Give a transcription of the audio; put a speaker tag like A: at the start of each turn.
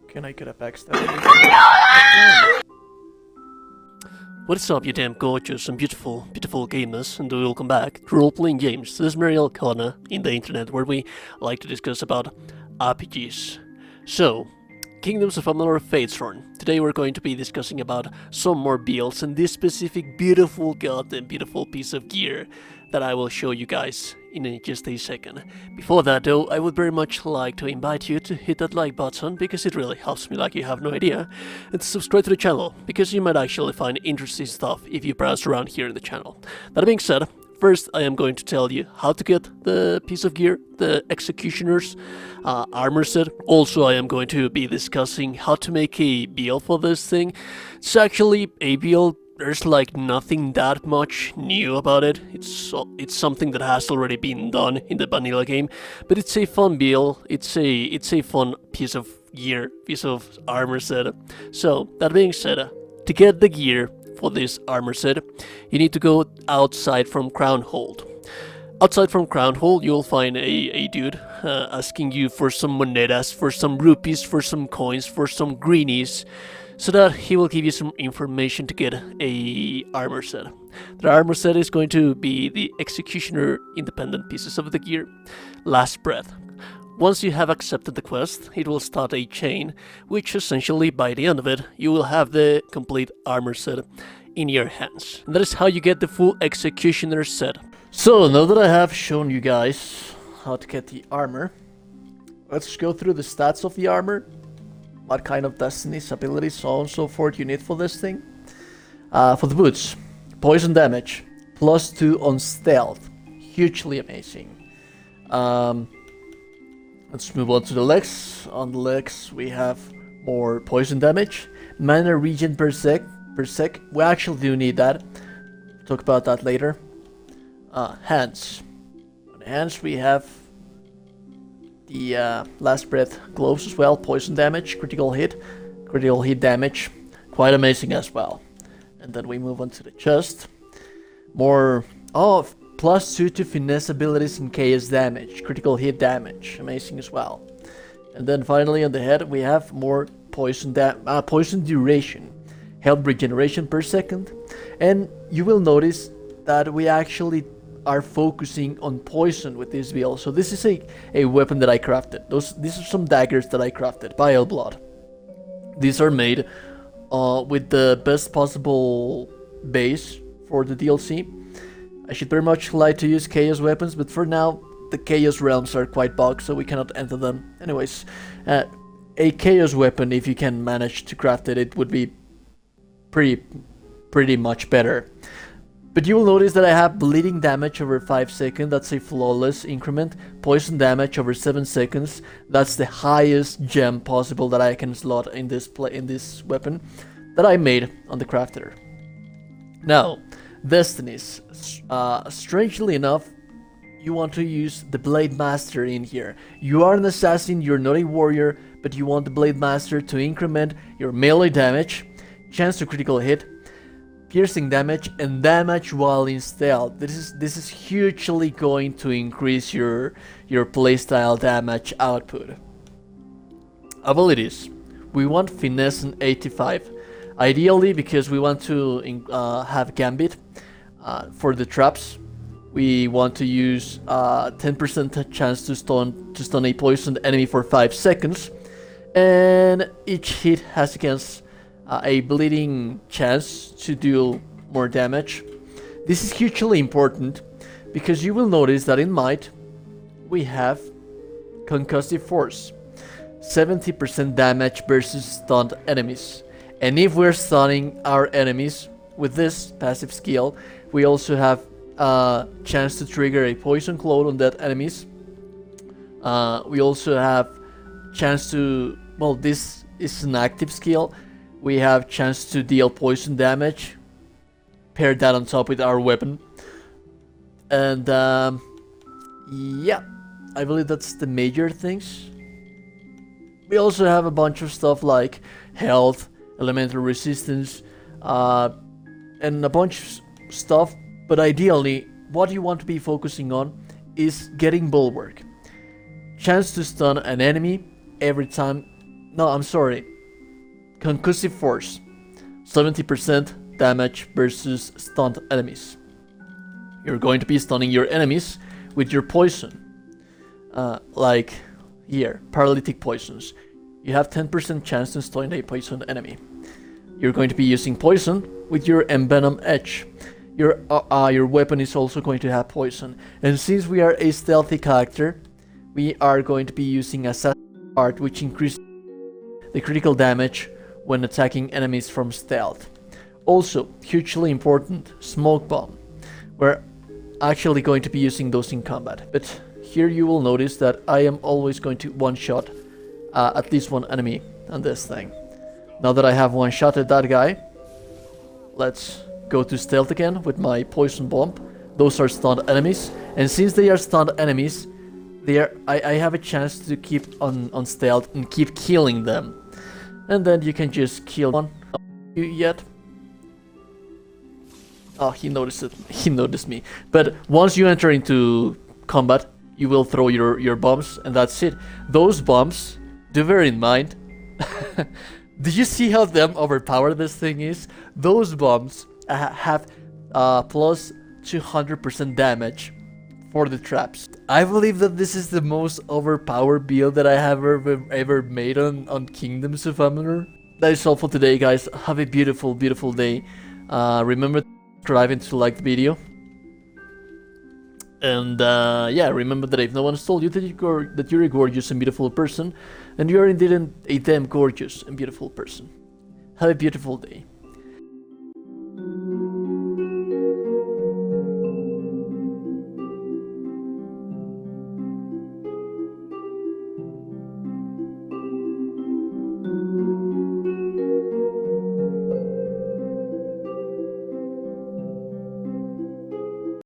A: Can I get a backstab?
B: What is up, you damn gorgeous and beautiful gamers, and welcome back to Role-Playing Games. This is Mariel corner in the internet where we like to discuss about RPGs. So, Kingdoms of Amalur Fatesworn. Today we're going to be discussing about some more builds and this specific beautiful piece of gear that I will show you guys in just a second. Before that though, I would very much like to invite you to hit that like button because it really helps me like you have no idea, and to subscribe to the channel because you might actually find interesting stuff if you browse around here in the channel. That being said, first I am going to tell you how to get the piece of gear, the Executioner's armor set. Also I am going to be discussing how to make a build for this thing. It's actually a build. There's like nothing that much new about it. It's something that has already been done in the vanilla game, but it's a fun build. It's a fun piece of gear, piece of armor set. So that being said, to get the gear for this armor set, you need to go outside from Crownhold. Outside from Crownhold, you'll find a dude asking you for some monedas, for some rupees, for some coins, for some greenies, so that he will give you some information to get a armor set. The armor set is going to be the Executioner independent pieces of the gear. Last breath. Once you have accepted the quest, it will start a chain, which essentially by the end of it, you will have the complete armor set in your hands. And that is how you get the full Executioner set. So now that I have shown you guys how to get the armor, let's go through the stats of the armor. What kind of destinies, abilities, so on and so forth you need for this thing. For the boots, poison damage, +2 on stealth, hugely amazing. Let's move on to the legs. On the legs we have more poison damage, mana regen per sec. We actually do need that. Talk about that later. Hands. On the hands we have the last breath gloves as well, poison damage, critical hit damage, quite amazing as well. And then we move on to the chest. More, +2 to finesse abilities and chaos damage, critical hit damage, amazing as well. And then finally on the head we have more poison duration, health regeneration per second, and you will notice that we actually are focusing on poison with this build. So this is a weapon that I crafted. These are some daggers that I crafted, Vile Blood. These are made with the best possible base for the DLC. I should very much like to use chaos weapons, but for now the chaos realms are quite bugged, so we cannot enter them. Anyways, a chaos weapon, if you can manage to craft it, it would be pretty much better. But you will notice that I have bleeding damage over 5 seconds, that's a flawless increment. Poison damage over 7 seconds, that's the highest gem possible that I can slot in this weapon that I made on the crafter. Now, destinies. Strangely enough, you want to use the Blade Master in here. You are an assassin, you're not a warrior, but you want the Blade Master to increment your melee damage, chance to critical hit, piercing damage, and damage while in stealth. This is hugely going to increase your playstyle damage output. Abilities. We want Finesse and 85. Ideally, because we want to have Gambit. For the traps, we want to use 10% chance to stun a poisoned enemy for 5 seconds, and each hit has against a bleeding chance to deal more damage. This is hugely important because you will notice that in Might we have Concussive Force, 70% damage versus stunned enemies, and if we're stunning our enemies with this passive skill, we also have a chance to trigger a poison cloud on dead enemies. We also have chance to, well, this is an active skill. We have chance to deal poison damage, pair that on top with our weapon, and yeah, I believe that's the major things. We also have a bunch of stuff like health, elemental resistance, and a bunch of stuff, but ideally what you want to be focusing on is getting Bulwark. Chance to stun an enemy every time No, I'm sorry. Concussive force. 70% damage versus stunned enemies. You're going to be stunning your enemies with your poison. Like here, paralytic poisons. You have 10% chance to stun a poison enemy. You're going to be using poison with your envenom edge. Your weapon is also going to have poison. And since we are a stealthy character, we are going to be using Assassin Art, which increases the critical damage when attacking enemies from stealth. Also, hugely important, smoke bomb. We're actually going to be using those in combat, but here you will notice that I am always going to one-shot at least one enemy on this thing. Now that I have one-shotted that guy, let's go to stealth again with my poison bomb. Those are stunned enemies, and since they are stunned enemies, I have a chance to keep on stealth and keep killing them. And then you can just kill one. Yet. Oh, he noticed it. He noticed me. But once you enter into combat, you will throw your bombs, and that's it. Those bombs, do bear in mind. Do you see how damn overpowered this thing is? Those bombs have plus 200% damage for the traps. I believe that this is the most overpowered build that I have ever made on Kingdoms of Amalur. That is all for today, guys. Have a beautiful, beautiful day. Remember to subscribe and to like the video. And yeah, remember that if no one has told you that you're a gorgeous and beautiful person, and you are indeed a damn gorgeous and beautiful person. Have a beautiful day.